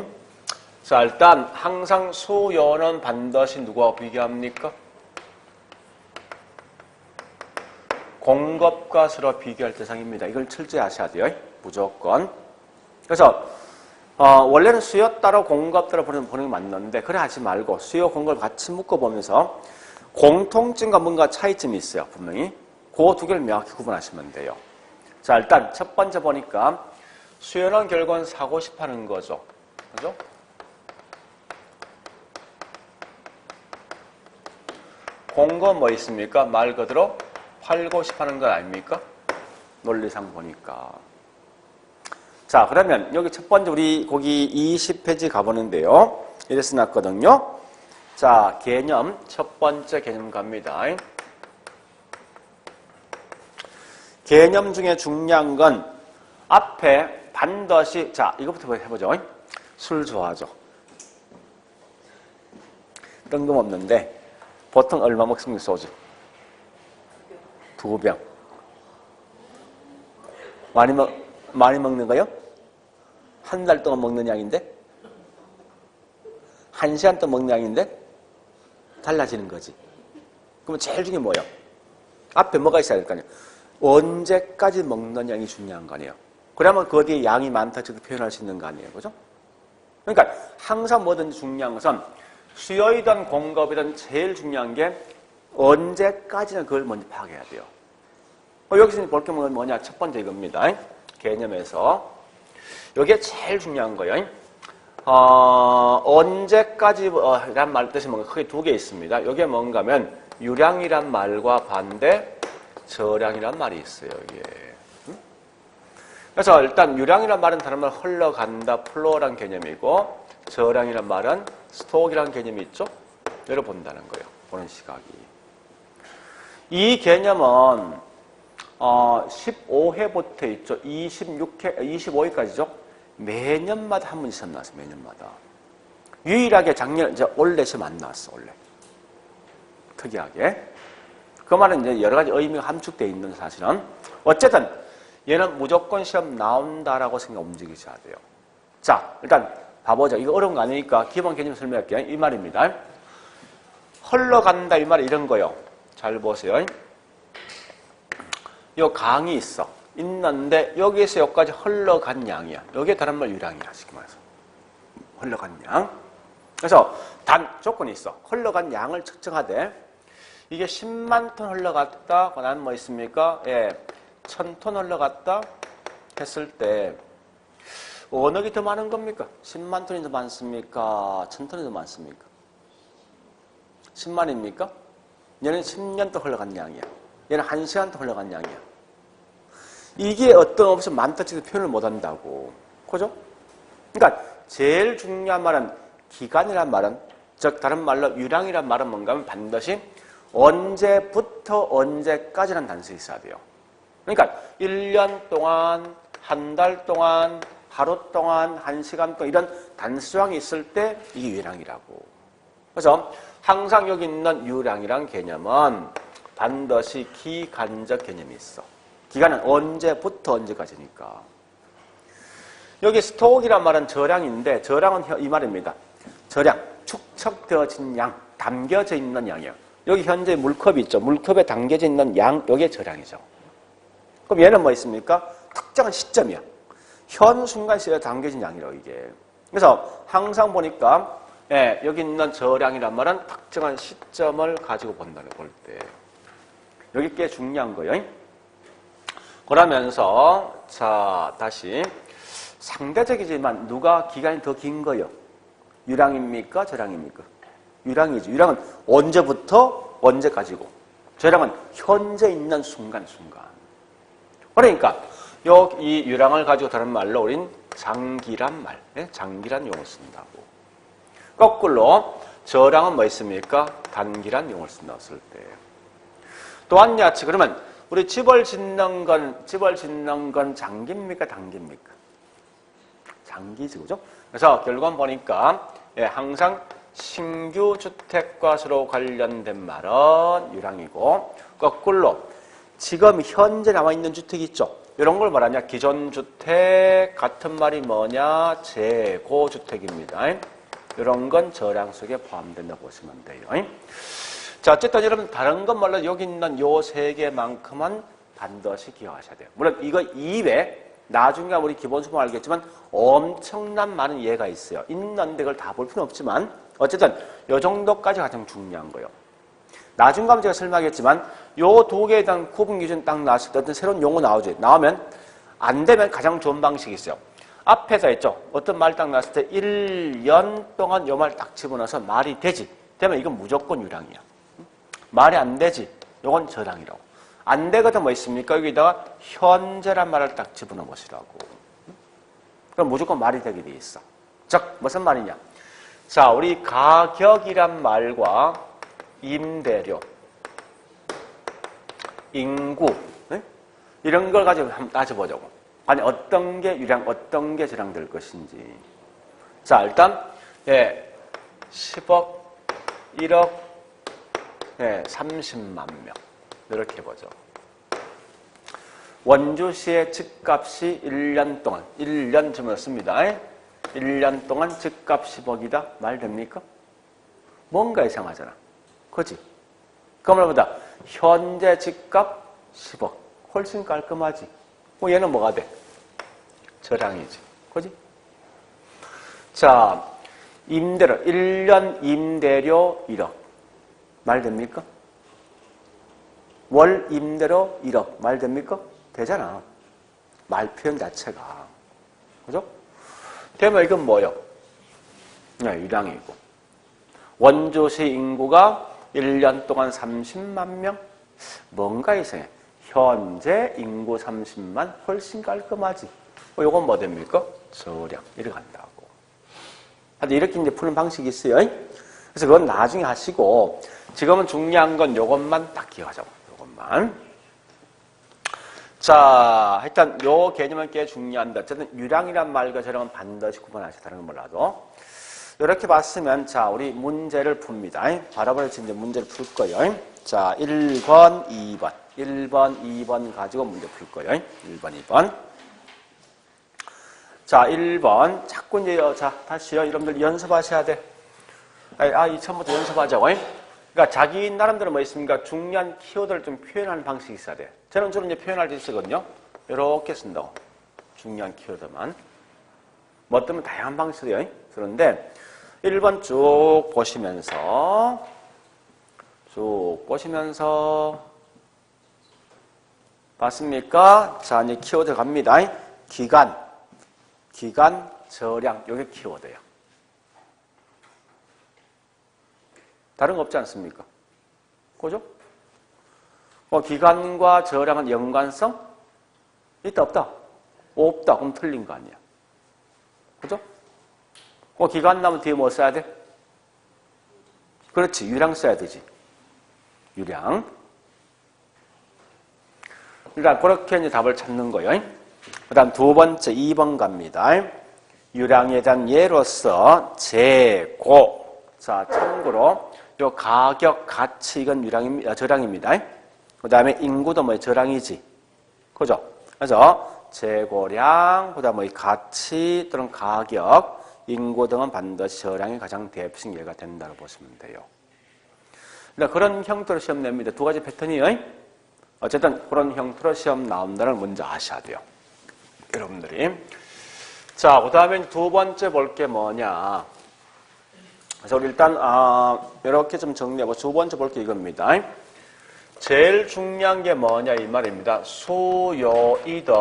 자 일단 항상 수요는 반드시 누구와 비교합니까? 공급과 서로 비교할 대상입니다. 이걸 철저히 아셔야 돼요. 무조건. 그래서 원래는 수요 따로 공급 따로 보는 게 맞는데 그래 하지 말고 수요 공급을 같이 묶어보면서 공통점과 뭔가 차이점이 있어요. 분명히. 그 두 개를 명확히 구분하시면 돼요. 자 일단 첫 번째 보니까 수요는 결국은 사고 싶어하는 거죠. 그죠? 공급은 뭐 있습니까? 말 그대로 팔고 싶어하는 건 아닙니까? 논리상 보니까. 자, 그러면 여기 첫 번째 우리 거기 20페이지 가보는데요. 이래서 놨거든요. 자, 개념 첫 번째 개념 갑니다. 개념 중에 중요한 건 앞에 반드시 자, 이것부터 해보죠. 술 좋아하죠. 뜬금없는데 보통 얼마 먹습니까? 소주? 2병. 많이 먹는 거요? 한 달 동안 먹는 양인데? 1시간 동안 먹는 양인데? 달라지는 거지. 그럼 제일 중요한 뭐예요? 앞에 뭐가 있어야 될 거 아니에요? 언제까지 먹는 양이 중요한 거 아니에요? 그러면 그 뒤에 양이 많다 저도 표현할 수 있는 거 아니에요? 그죠? 그러니까 항상 뭐든지 중요한 것은 수요이든 공급이든 제일 중요한 게 언제까지는 그걸 먼저 파악해야 돼요. 여기서 볼 게 뭐냐? 첫 번째 이겁니다. 개념에서. 이게 제일 중요한 거예요. 언제까지, 이란 말 뜻이 뭔가 크게 두 개 있습니다. 이게 뭔가 하면 유량이란 말과 반대 저량이란 말이 있어요, 이게. 그래서 일단 유량이란 말은 다른 말 흘러간다, 플로우란 개념이고 저량이란 말은 스톡이란 개념이 있죠? 이를 본다는 거예요. 보는 시각이. 이 개념은 15회부터 있죠. 25회까지죠. 매년마다 한 번씩 시험 나왔어요. 매년마다. 유일하게 작년, 올해 시험 안 나왔어. 원래. 특이하게. 그 말은 이제 여러 가지 의미가 함축되어 있는 사실은 어쨌든 얘는 무조건 시험 나온다라고 생각 움직이셔야 돼요. 자, 일단 봐보자. 이거 어려운 거 아니니까 기본 개념 설명할게요. 이 말입니다. 흘러간다 이 말이 이런 거요. 잘 보세요. 요 강이 있어. 있는데 여기에서 여기까지 흘러간 양이야. 여기에 다른 말 유량이야. 쉽게 말해서. 흘러간 양. 그래서 단 조건이 있어. 흘러간 양을 측정하되 이게 10만 톤 흘러갔다. 그다음 뭐 있습니까? 예, 1000톤 흘러갔다 했을 때 어느 게 더 많은 겁니까? 10만 톤이 더 많습니까? 1000톤이 더 많습니까? 10만입니까? 얘는 10년 동안 흘러간 양이야. 얘는 1시간 동안 흘러간 양이야. 이게 어떤 없이 많다 치고 표현을 못한다고. 그죠? 그러니까 제일 중요한 말은 기간이란 말은 즉 다른 말로 유량이란 말은 뭔가 하면 반드시 언제부터 언제까지라는 단서가 있어야 돼요. 그러니까 1년 동안, 한 달 동안, 하루 동안, 1시간 동안 이런 단수량이 있을 때 이게 유량이라고. 그래서 항상 여기 있는 유량이란 개념은 반드시 기간적 개념이 있어. 기간은 언제부터 언제까지니까. 여기 스톡이란 말은 저량인데 저량은 이 말입니다. 저량, 축적되어진 양, 담겨져 있는 양이에요. 여기 현재 물컵이 있죠. 물컵에 담겨져 있는 양, 이게 저량이죠. 그럼 얘는 뭐 있습니까? 특정한 시점이야. 현 순간 시에 담겨진 양이라고 이게. 그래서 항상 보니까 예, 여기 있는 저량이란 말은 특정한 시점을 가지고 본다는 볼 때. 여기 꽤 중요한 거예요. 그러면서 자 다시 상대적이지만 누가 기간이 더 긴 거예요? 유량입니까? 저량입니까? 유량이지. 유량은 언제부터 언제까지고 저량은 현재 있는 순간순간. 그러니까 이 유량을 가지고 다른 말로 우린 장기란 말, 장기란 용어를 쓴다고. 거꾸로 저량은 뭐 있습니까? 단기란 용어를 쓴다고 쓸 때. 또한 야치 그러면 우리 집을 짓는 건 장기입니까? 단기입니까? 장기지, 그죠? 그래서 결국은 보니까 항상 신규 주택과 서로 관련된 말은 유량이고 거꾸로 지금 현재 남아있는 주택이 있죠? 이런 걸 말하냐? 기존 주택 같은 말이 뭐냐? 재고 주택입니다. 이런 건 저량 속에 포함된다고 보시면 돼요. 자, 어쨌든 여러분 다른 건 몰라도 여기 있는 요 세 개만큼은 반드시 기억하셔야 돼요. 물론 이거 이외에 나중에 우리 기본 수능 알겠지만 엄청난 많은 예가 있어요. 있는데 그걸 다 볼 필요는 없지만 어쨌든 요 정도까지 가장 중요한 거예요. 나중 가면 제가 설명하겠지만 요 두 개에 대한 구분 기준 딱 나왔을 때 어떤 새로운 용어 나오죠. 나오면 안 되면 가장 좋은 방식이 있어요. 앞에서 했죠. 어떤 말 딱 나왔을 때 1년 동안 요 말 딱 집어넣어서 말이 되지. 되면 이건 무조건 유량이야. 말이 안 되지. 요건 저량이라고. 안 되거든 뭐 있습니까? 여기다가 현재란 말을 딱 집어넣어 보시라고. 그럼 무조건 말이 되게 돼 있어. 즉 무슨 말이냐? 자, 우리 가격이란 말과 임대료, 인구 이런 걸 가지고 한번 따져보자고. 아니 어떤 게 유량, 어떤 게 저량될 것인지. 자, 일단 10억, 1억, 30만 명 이렇게 보죠. 원주시의 집값이 1년 동안 1년 집어넣습니다. 1년 동안 집값 10억이다. 말 됩니까? 뭔가 이상하잖아. 그지? 그러면보다 현재 집값 10억. 훨씬 깔끔하지. 얘는 뭐가 돼? 저량이지. 그지? 자, 임대료. 1년 임대료 1억. 말 됩니까? 월 임대료 1억. 말 됩니까? 되잖아. 말 표현 자체가. 그죠? 되면 이건 뭐예요? 유량이고. 원주시 인구가 1년 동안 30만 명? 뭔가 이상해. 현재 인구 30만 훨씬 깔끔하지. 요건 뭐 됩니까? 저량. 이렇게 간다고. 하여튼 이렇게 이제 푸는 방식이 있어요. 그래서 그건 나중에 하시고, 지금은 중요한 건 요것만 딱 기억하자고. 요것만. 자, 일단 요 개념은 꽤 중요한데, 어쨌든 유량이란 말과 저량은 반드시 구분하셔야 다른 건 몰라도. 이렇게 봤으면, 자, 우리 문제를 풉니다. 바로바로 이제 문제를 풀 거예요. 자, 1번, 2번. 1번, 2번 가지고 문제 풀 거예요. 1번, 2번. 자, 1번. 자꾸 이제, 자, 다시요. 여러분들 연습하셔야 돼. 처음부터 연습하자고. 그러니까 자기 나름대로 뭐 있습니까? 중요한 키워드를 좀 표현하는 방식이 있어야 돼. 저는 주로 이제 표현할 때 쓰거든요. 이렇게 쓴다고. 중요한 키워드만. 뭐 어쩌면 다양한 방식이에요. 그런데 1번 쭉 보시면서 봤습니까? 자, 이제 키워드 갑니다. 기간, 저량, 이게 키워드예요. 다른 거 없지 않습니까? 그죠? 기간과 저량은 연관성? 있다, 없다? 없다. 그럼 틀린 거 아니야. 그죠? 기간 나면 뒤에 뭐 써야 돼? 그렇지. 유량 써야 되지. 유량. 일단 그렇게 이제 답을 찾는 거예요. 그 다음 두 번째 2번 갑니다. 유량에 대한 예로서 재고. 자, 참고로 요 가격, 가치 이건 저량입니다. 그 다음에 인구도 뭐 저량이지. 그죠? 그래서 재고량, 그 다음에 가치 또는 가격, 인구 등은 반드시 저량이 가장 대표적 예가 된다고 보시면 돼요. 그러니까 그런 형태로 시험 냅니다. 두 가지 패턴이에요. 어쨌든 그런 형태로 시험 나온다는 걸 먼저 아셔야 돼요. 여러분들이. 자, 그 다음에 두 번째 볼 게 뭐냐. 그래서 우리 일단 이렇게 좀 정리하고 두 번째 볼 게 이겁니다. 제일 중요한 게 뭐냐 이 말입니다. 수요이든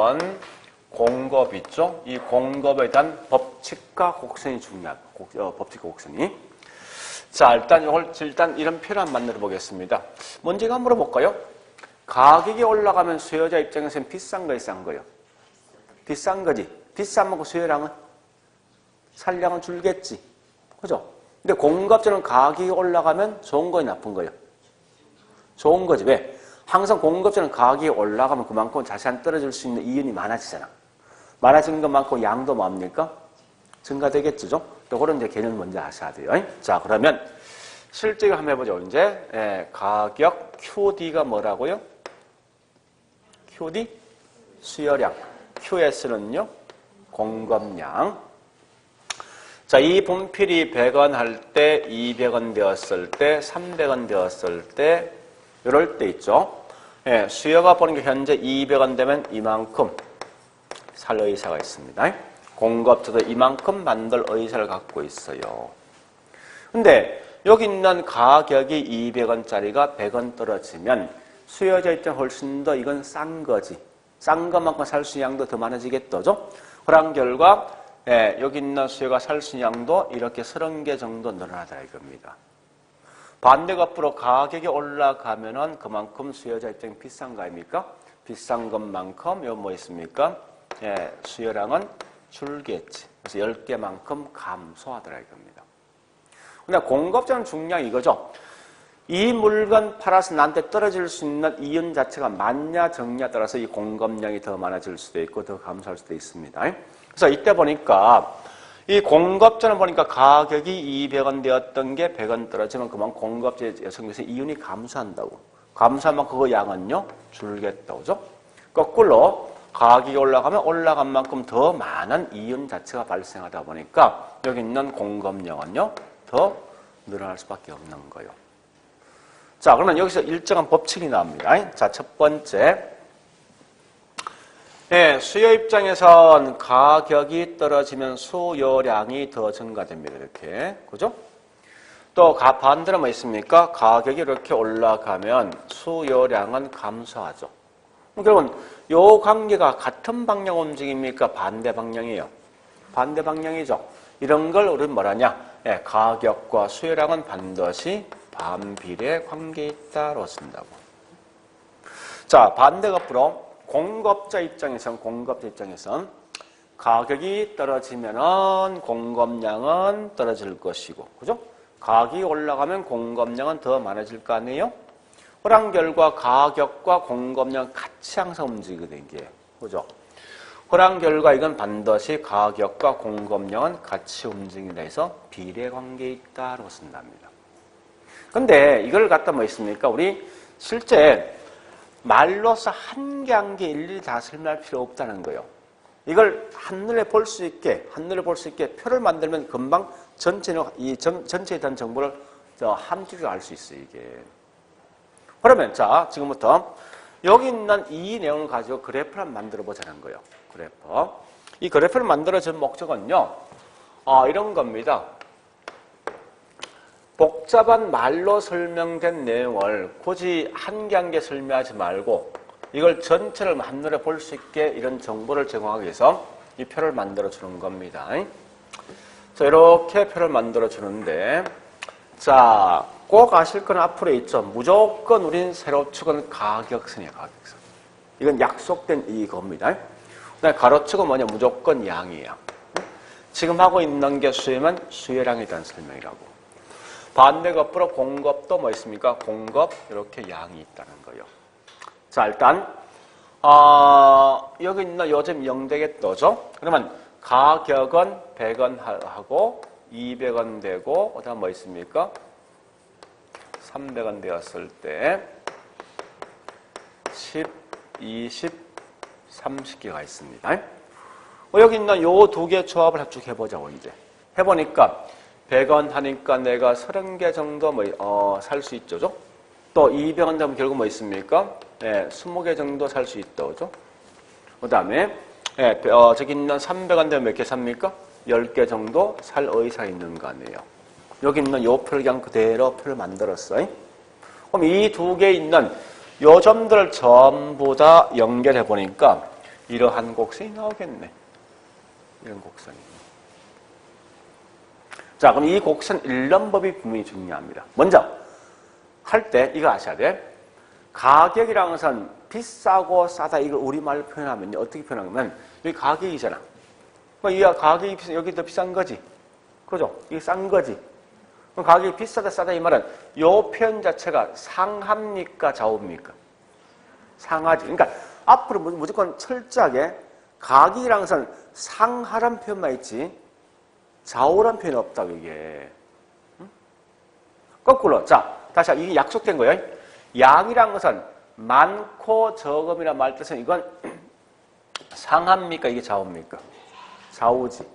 공급 있죠? 이 공급에 대한 법칙과 곡선이 중요합니다. 법칙과 곡선이. 자, 일단 이런 표를 한번 만들어 보겠습니다. 먼저 이거 한번 물어볼까요? 가격이 올라가면 수요자 입장에서는 비싼 거예요, 싼 거예요? 비싼 거지. 비싼 만큼 수요량은? 산량은 줄겠지. 그죠? 근데 공급자는 가격이 올라가면 좋은 거예요, 나쁜 거예요? 좋은 거지. 왜? 항상 공급자는 가격이 올라가면 그만큼 자세한 떨어질 수 있는 이윤이 많아지잖아. 많아지는 것만큼 양도 뭡니까? 증가되겠죠? 또 그런 이제 개념 먼저 아셔야 돼요. 자, 그러면 실제로 한번 해보죠. 이제 가격 QD가 뭐라고요? QD 수요량. QS는요 공급량. 자, 이 분필이 100원 할 때, 200원 되었을 때, 300원 되었을 때, 이럴 때 있죠. 수요가 보는 게 현재 200원 되면 이만큼 살 의사가 있습니다. 공급자도 이만큼 만들 의사를 갖고 있어요. 근데 여기 있는 가격이 200원짜리가 100원 떨어지면 수요자 입장 훨씬 더 이건 싼 거지. 싼 것만큼 살 수 있는 양도 더 많아지겠죠. 그런 결과 여기 있는 수요가 살 수 있는 양도 이렇게 30개 정도 늘어나다 이겁니다. 반대가 앞으로 가격이 올라가면은 그만큼 수요자 입장이 비싼 거 아닙니까? 비싼 것만큼 요 뭐 있습니까? 수요량은 줄겠지. 그래서 10개만큼 감소하더라 이겁니다. 근데 공급자는 중요한 이거죠. 이 물건 팔아서 나한테 떨어질 수 있는 이윤 자체가 많냐 적냐에 따라서 이 공급량이 더 많아질 수도 있고 더 감소할 수도 있습니다. 그래서 이때 보니까 이 공급자는 보니까 가격이 200원 되었던 게 100원 떨어지면 그만 공급자의 여성에서 이윤이 감소한다고. 감소하면 그 양은요 줄겠다고. 그죠? 거꾸로 가격이 올라가면 올라간 만큼 더 많은 이윤 자체가 발생하다 보니까 여기 있는 공급량은요 더 늘어날 수밖에 없는 거예요. 자, 그러면 여기서 일정한 법칙이 나옵니다. 자, 첫 번째. 수요 입장에선 가격이 떨어지면 수요량이 더 증가됩니다. 이렇게. 그죠? 또 반대로 뭐 있습니까? 가격이 이렇게 올라가면 수요량은 감소하죠. 결국은 요 관계가 같은 방향 움직입니까? 반대 방향이에요. 반대 방향이죠. 이런 걸 우리는 뭐라냐? 가격과 수요량은 반드시 반비례 관계에 있다로 쓴다고. 자, 반대가 앞으로 공급자 입장에선 가격이 떨어지면은 공급량은 떨어질 것이고, 그죠? 가격이 올라가면 공급량은 더 많아질 거 아니에요? 그런 결과 가격과 공급량 같이 항상 움직이게 게, 그죠? 그런 결과 이건 반드시 가격과 공급량은 같이 움직인다 해서 비례 관계에 있다고 쓴답니다. 근데 이걸 갖다 뭐 있습니까? 우리 실제 말로서 한 개 한 개 일일이 다 설명할 필요 없다는 거예요. 이걸 한눈에 볼 수 있게 표를 만들면 금방 전체에 대한 정보를 한 줄로 알 수 있어요, 이게. 그러면 자, 지금부터 여기 있는 이 내용을 가지고 그래프를 만들어 보자는 거예요. 그래프. 이 그래프를 만들어준 목적은요, 이런 겁니다. 복잡한 말로 설명된 내용을 굳이 한 개 한 개 설명하지 말고 이걸 전체를 한눈에 볼 수 있게 이런 정보를 제공하기 위해서 이 표를 만들어 주는 겁니다. 자, 이렇게 표를 만들어 주는데, 자, 꼭 아실 건 앞으로 있죠. 무조건 우린 세로축은 가격선이에요, 가격선. 이건 약속된 이겁니다. 그다음에 가로축은 뭐냐? 무조건 양이에요. 지금 하고 있는 게 수요면 수요량에 대한 설명이라고. 반대가 앞으로 공급도 뭐 있습니까? 공급 이렇게 양이 있다는 거예요. 자, 일단 여기 있는 요즘 0되겠죠? 그러면 가격은 100원 하고 200원 되고 그다음 뭐 있습니까? 300원 되었을 때 10, 20, 30개가 있습니다. 여기 있는 요 두 개 조합을 쭉 해보자고 이제. 해보니까 100원 하니까 내가 30개 정도 살 수 있죠. 또 200원 되면 결국 뭐 있습니까? 20개 정도 살 수 있다. 그죠? 그 다음에 저기 있는 300원 되면 몇 개 삽니까? 10개 정도 살 의사 있는 거 아니에요. 여기 있는 요 표를 그냥 그대로 표를 만들었어요. 그럼 이 두 개에 있는 요 점들을 전부 다 연결해 보니까 이러한 곡선이 나오겠네. 이런 곡선이. 자, 그럼 이 곡선 일념법이 분명히 중요합니다. 먼저 할 때 이거 아셔야 돼. 가격이라는 것은 비싸고 싸다 이걸 우리말로 표현하면 어떻게 표현하면 여기 가격이잖아. 이 가격이 비싸, 여기 더 비싼 거지. 그죠? 이게 싼 거지. 그럼 가격이 비싸다 싸다 이 말은 요 표현 자체가 상합니까 좌우입니까? 상하지. 그러니까 앞으로 무조건 철저하게 가격이라는 것은 상하란 표현만 있지 좌우란 표현이 없다고 이게. 응? 거꾸로. 자, 다시 이게 약속된 거예요. 양이란 것은 많고 적음이란 말 뜻은 이건 상합니까? 이게 좌우입니까? 좌우지.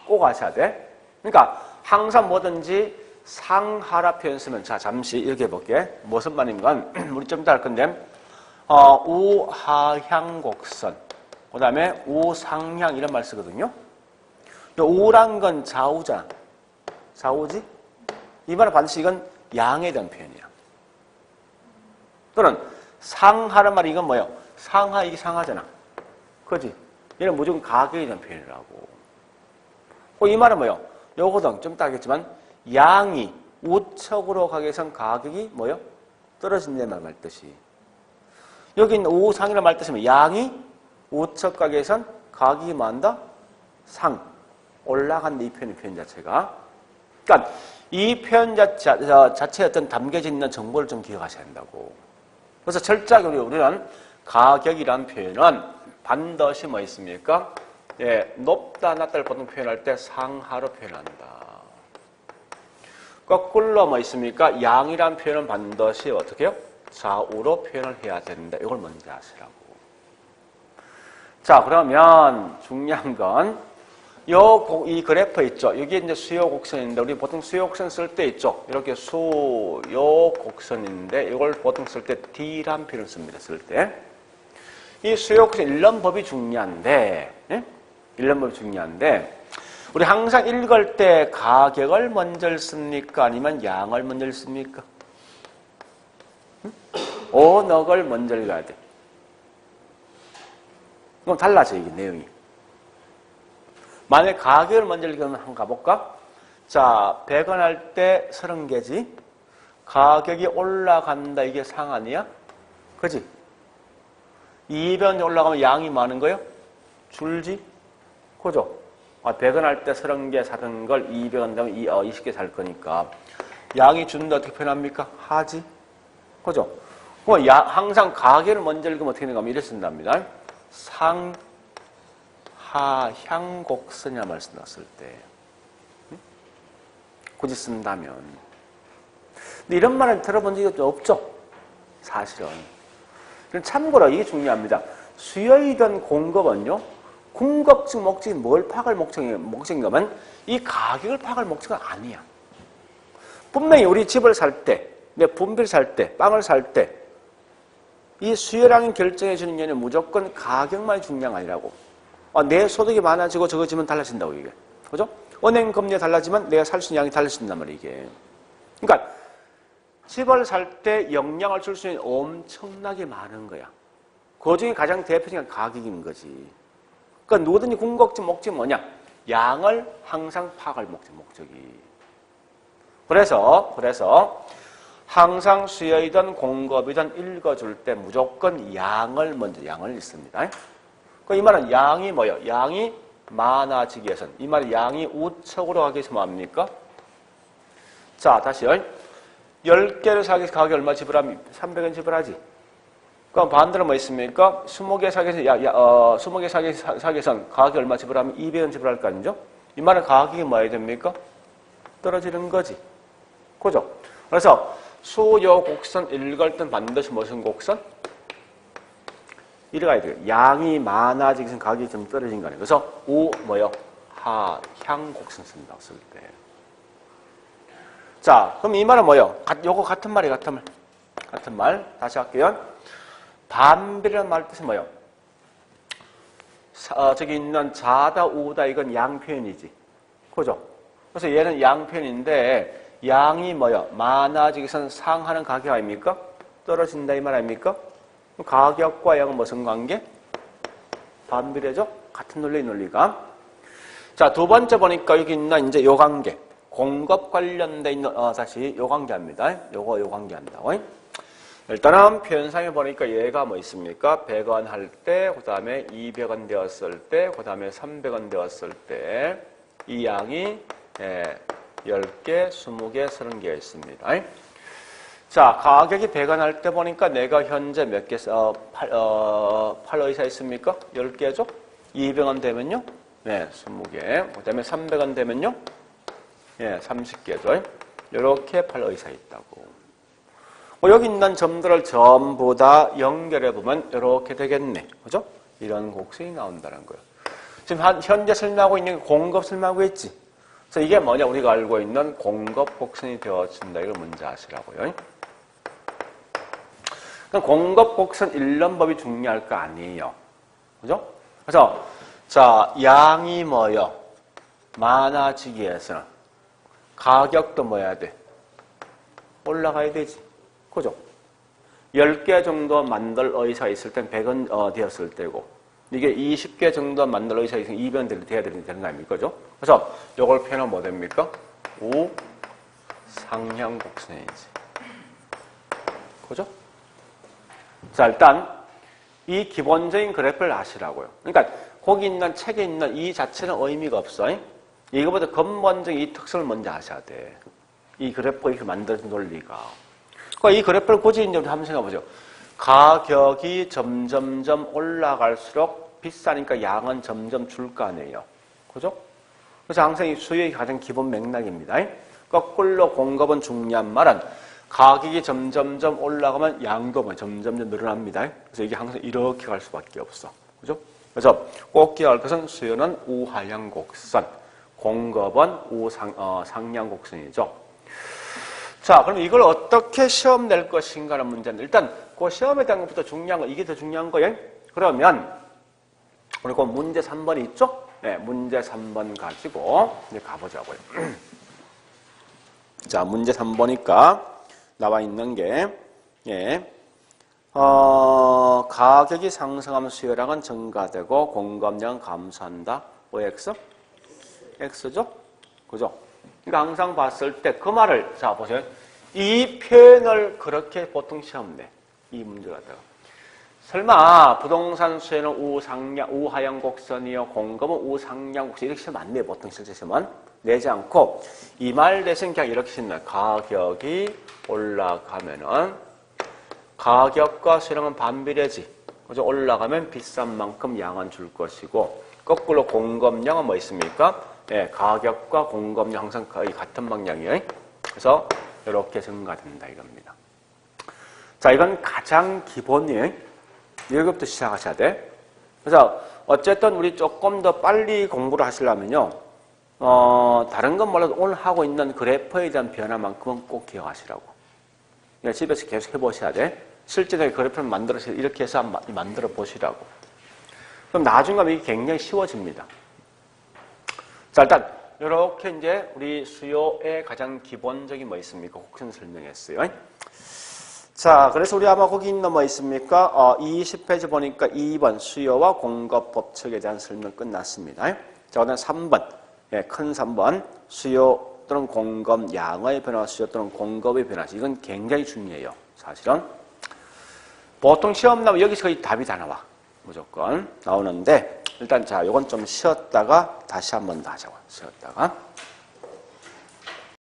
꼭 아셔야 돼. 그러니까 항상 뭐든지 상하라 표현 쓰면 자 잠시 이렇게 해볼게. 무슨 말인 건 우리 좀 이따 할 건데 우하향 곡선 그 다음에 우상향 이런 말 쓰거든요. 우란 건 좌우잖아. 좌우지? 이 말은 반드시 이건 양에 대한 표현이야. 또는 상하란 말이 이건 뭐예요? 상하 이게 상하잖아. 그지? 얘는 무조건 가격에 대한 표현이라고. 이 말은 뭐예요? 요거든 좀 이따 하겠지만 양이 우측으로 가기 위해선 가격이 뭐예요? 떨어진다는 말 뜻이. 여기 있는 우상이라는 말 뜻이면 양이 우측 가기 위해선 가격이 뭐한다? 상. 올라간다 이 표현 자체가. 그러니까 이 표현 자체에 어떤 담겨져 있는 정보를 좀 기억하셔야 한다고. 그래서 철저하게 우리는 가격이라는 표현은 반드시 뭐 있습니까? 예, 높다, 낮다를 보통 표현할 때 상하로 표현한다. 거꾸로 뭐 있습니까? 양이란 표현은 반드시 어떻게 해요? 좌우로 표현을 해야 된다. 이걸 먼저 아시라고. 자, 그러면 중요한 건 이 그래프 있죠? 여기 이제 수요 곡선인데 우리 보통 수요 곡선 쓸 때 있죠? 이렇게 수요 곡선인데 이걸 보통 쓸 때 D란 표현을 씁니다. 쓸 때. 이 수요 곡선 일념법이 중요한데 예? 일념법이 중요한데 우리 항상 읽을 때 가격을 먼저 씁니까? 아니면 양을 먼저 씁니까? 어넉을 먼저 읽어야 돼. 그럼 달라져 이게 내용이. 만약에 가격을 먼저 읽으면 한번 가볼까? 자, 100원 할 때 30개지. 가격이 올라간다 이게 상 아니야? 그지? 200원 올라가면 양이 많은 거요? 줄지? 그죠? 100원 할 때 30개 사는 걸 200원 되면 20개 살 거니까 양이 준다 어떻게 표현합니까? 하지? 그죠? 그럼 항상 가격을 먼저 읽으면 어떻게 되는가 하면 이렇게 쓴답니다. 상하향 곡선이라 말씀 났을 때 굳이 쓴다면 근데 이런 말을 들어본 적이 없죠? 사실은. 참고로 이게 중요합니다. 수요이든 공급은요. 궁극 즉 목적이 뭘 파악할 목적인가면 이 가격을 파악할 목적은 아니야. 분명히 우리 집을 살 때, 내 분필 살 때, 빵을 살 때 이 수요량이 결정해 주는 게 무조건 가격만 중요한 게 아니라고. 내 소득이 많아지고 적어지면 달라진다고 이게. 그죠? 은행 금리가 달라지면 내가 살 수 있는 양이 달라진단 말이야 이게. 그러니까 집을 살 때 영향을 줄 수 있는 엄청나게 많은 거야. 그 중에 가장 대표적인 가격인 거지. 그러니까 누구든지 궁극적 목적이 뭐냐? 양을 항상 파악할 목적이. 그래서 항상 수요이든 공급이든 읽어줄 때 무조건 양을 읽습니다. 이 말은 양이 뭐예요? 양이 많아지기 위해서는. 이 말은 양이 우측으로 가기 위해서 뭐합니까? 자, 다시요. 10개를 사기 위해서 가격이 얼마 지불하면 300원 지불하지. 그럼 반대로 뭐 있습니까? 20개 사기 위해서, 20개 사기 위해서는 가격이 얼마 지불하면 200원 지불할 거 아니죠? 이 말은 가격이 뭐 해야 됩니까? 떨어지는 거지. 그죠? 그래서 수요 곡선 읽을 땐 반드시 무슨 곡선? 이래 가야 돼요. 양이 많아지기 위해서 가격이 좀 떨어진 거아니에요. 그래서 하향 곡선 쓴다고 쓸 때. 자, 그럼 이 말은 뭐예요? 요거 같은 말이에요. 같은 말. 다시 할게요. 반비례라는 말 뜻이 뭐예요? 저기 있는 좌다 우다 이건 양 표현이지. 그죠? 그래서 얘는 양편인데 양이 뭐요? 많아지기 전 상하는 가격 아닙니까? 떨어진다 이 말 아닙니까? 가격과 양은 무슨 관계? 반비례죠? 같은 논리가. 자, 두 번째 보니까 여기 있는 이제 요 관계. 공급 관련돼 있는, 다시 요 관계합니다. 요 관계한다고. 일단은 표현상에 보니까 얘가 뭐 있습니까? 100원 할 때, 그 다음에 200원 되었을 때, 그 다음에 300원 되었을 때, 이 양이 10개, 20개, 30개 있습니다. 자, 가격이 100원 할 때 보니까 내가 현재 몇 개, 팔 의사 있습니까? 10개죠? 200원 되면요? 네, 20개. 그 다음에 300원 되면요? 예, 30개죠. 이렇게 팔 의사 있다고. 여기 있는 점들을 전부 다 연결해보면 이렇게 되겠네. 그죠? 이런 곡선이 나온다는 거예요. 지금 현재 설명하고 있는 게 공급 설명하고 있지? 그래서 이게 뭐냐? 우리가 알고 있는 공급 곡선이 되어진다. 이걸 먼저 아시라고요. 공급 곡선 일론법이 중요할 거 아니에요. 그죠? 그래서, 자, 양이 뭐요? 많아지기 위해서는 가격도 뭐 해야 돼? 올라가야 되지. 그죠? 10개 정도 만들 의사가 있을 땐 100원 되었을 때고, 이게 20개 정도 만들 의사가 있으면 200원 돼야 되는 거 아닙니까? 그죠? 그래서 이걸 표현하면 뭐 됩니까? 우상향 곡선이지. 그죠? 자, 일단 이 기본적인 그래프를 아시라고요. 그러니까 거기 있는 책에 있는 이 자체는 의미가 없어. 이거보다 근본적인 이 특성을 먼저 아셔야 돼. 이 그래프가 이렇게 만들어진 논리가. 그러니까 이 그래프를 굳이 이제 한번 생각해보죠. 가격이 점점점 올라갈수록 비싸니까 양은 점점 줄 거 아니에요. 그죠? 그래서 항상 이 수요의 가장 기본 맥락입니다. 거꾸로 공급은 중요한 말은 가격이 점점점 올라가면 양도 점점점 늘어납니다. 그래서 이게 항상 이렇게 갈 수밖에 없어. 그죠? 그래서 꼭 기억할 것은 수요는 우하향 곡선, 공급은 상향 곡선이죠. 자, 그럼 이걸 어떻게 시험 낼 것인가라는 문제는 일단 그 시험에 대한 것부터 중요한 거, 이게 더 중요한 거예요. 그러면 우리 그 문제 3번이 있죠? 네, 문제 3번 가지고 이제 가보자고요. 자, 문제 3번이니까 나와 있는 게, 가격이 상승하면 수요량은 증가되고 공급량은 감소한다. OX? X죠? 그죠? 그러니까 항상 봤을 때 그 말을, 자, 보세요. 이 표현을 그렇게 보통 시험 내. 이 문제 갖다가. 설마 부동산 수요는 우하향 곡선이요, 공급은 우상향 곡선 이렇게 시험 안 내. 보통 실제 시험은 내지 않고 이 말 대신 그냥 이렇게 시험 내. 가격이 올라가면은 가격과 수요량은 반비례지. 그죠? 올라가면 비싼 만큼 양은 줄 것이고 거꾸로 공급량은 뭐 있습니까? 예, 가격과 공급량 항상 거의 같은 방향이에요. 그래서 이렇게 증가된다 이겁니다. 자, 이건 가장 기본이에요. 여기부터 시작하셔야 돼. 그래서 어쨌든 우리 조금 더 빨리 공부를 하시려면요. 다른 건 몰라도 오늘 하고 있는 그래프에 대한 변화만큼은 꼭 기억하시라고. 그러니까 집에서 계속 해보셔야 돼. 실제적인 그래프를 만들어서 이렇게 해서 만들어 보시라고. 그럼 나중에 가면 이게 굉장히 쉬워집니다. 자, 일단 이렇게 이제 우리 수요의 가장 기본적인 뭐 있습니까? 곡선 설명했어요. 자, 그래서 우리 아마 거기 있는 뭐 있습니까? 20페이지 보니까 2번 수요와 공급 법칙에 대한 설명 끝났습니다. 자, 그다음 3번, 큰 3번 수요 또는 공급 양의 변화, 수요 또는 공급의 변화. 이건 굉장히 중요해요. 사실은 보통 시험 나면 여기서 거의 답이 다 나와. 무조건 나오는데 일단 자, 요건 좀 쉬었다가 다시 한 번 더 하자고. 쉬었다가.